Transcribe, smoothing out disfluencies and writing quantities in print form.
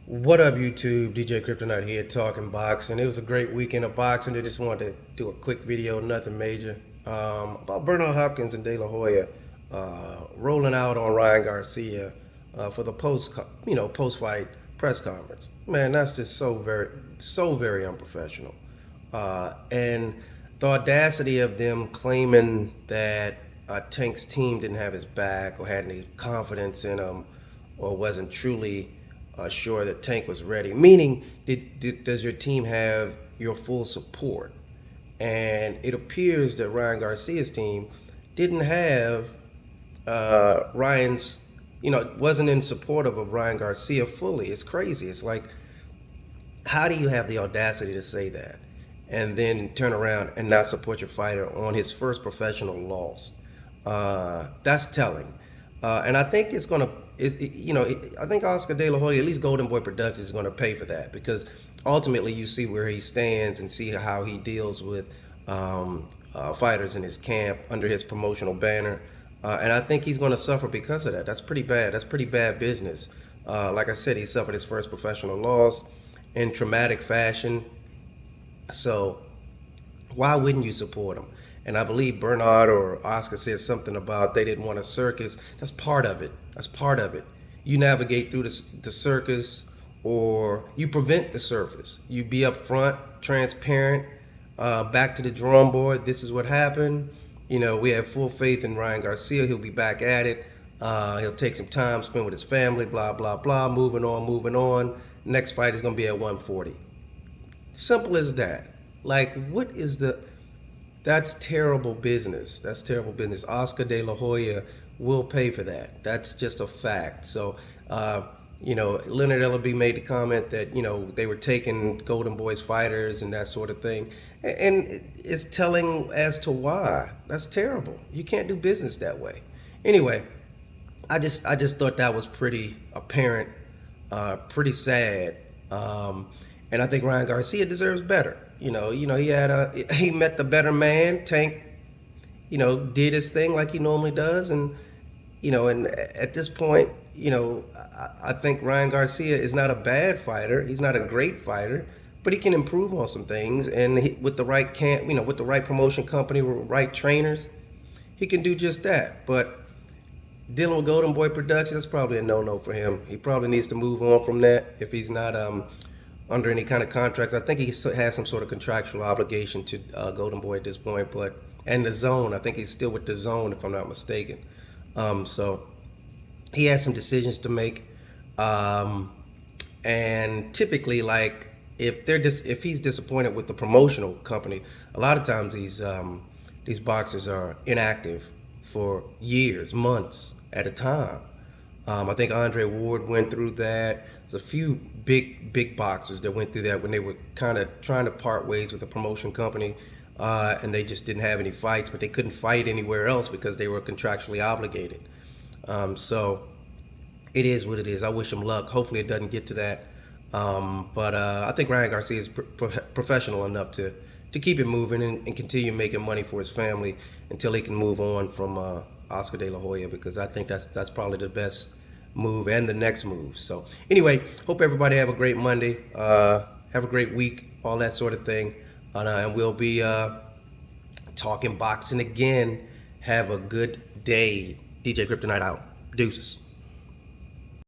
What up, YouTube? DJ Kryptonite here talking boxing. It was a great weekend of boxing. I just wanted to do a quick video, nothing major, about Bernard Hopkins and De La Hoya rolling out on Ryan Garcia for the post-fight press conference. Man, that's just so very unprofessional. And the audacity of them claiming that Tank's team didn't have his back or had any confidence in him or wasn't truly sure that Tank was ready. Meaning, does your team have your full support? And it appears that Ryan Garcia's team didn't have Ryan's, wasn't in support of Ryan Garcia fully. It's crazy. It's like, how do you have the audacity to say that and then turn around and not support your fighter on his first professional loss? That's telling. And I think it's going to, I think Oscar De La Hoya, at least Golden Boy Productions, is going to pay for that, because ultimately you see where he stands and see how he deals with fighters in his camp under his promotional banner. And I think he's going to suffer because of that. That's pretty bad. That's pretty bad business. Like I said, he suffered his first professional loss in traumatic fashion. So why wouldn't you support him? And I believe Bernard or Oscar said something about they didn't want a circus. That's part of it. That's part of it. You navigate through the circus, or you prevent the surface. You be up front, transparent, back to the drawing board. This is what happened. We have full faith in Ryan Garcia. He'll be back at it. He'll take some time, spend with his family, blah, blah, blah. Moving on. Next fight is going to be at 140. Simple as that. Like, what is the... That's terrible business. That's terrible business. Oscar De La Hoya will pay for that. That's just a fact. So, Leonard Ellaby made the comment that, they were taking Golden Boy's fighters and that sort of thing. And it's telling as to why. That's terrible. You can't do business that way. Anyway, I just thought that was pretty apparent, pretty sad. And I think Ryan Garcia deserves better. He met the better man. Tank, did his thing like he normally does, and and at this point, I think Ryan Garcia is not a bad fighter. He's not a great fighter, but he can improve on some things, and with the right camp, with the right promotion company, with right trainers, he can do just that. But dealing with Golden Boy Productions, that's probably a no-no for him. He probably needs to move on from that if he's not under any kind of contracts. I think he has some sort of contractual obligation to Golden Boy at this point, and the Zone. I think he's still with the Zone, if I'm not mistaken. So he has some decisions to make, and typically, like, if he's disappointed with the promotional company, a lot of times these boxers are inactive for years, months at a time. I think Andre Ward went through that. There's a few big boxers that went through that when they were kind of trying to part ways with the promotion company, and they just didn't have any fights, but they couldn't fight anywhere else because they were contractually obligated. So it is what it is. I wish him luck. Hopefully it doesn't get to that. But I think Ryan Garcia is professional enough to keep it moving and continue making money for his family until he can move on from Oscar De La Hoya, because I think that's probably the best move and the next move. So anyway, hope everybody have a great Monday, have a great week, all that sort of thing, and we'll be talking boxing again. Have a good day. DJ Kryptonite out. Deuces.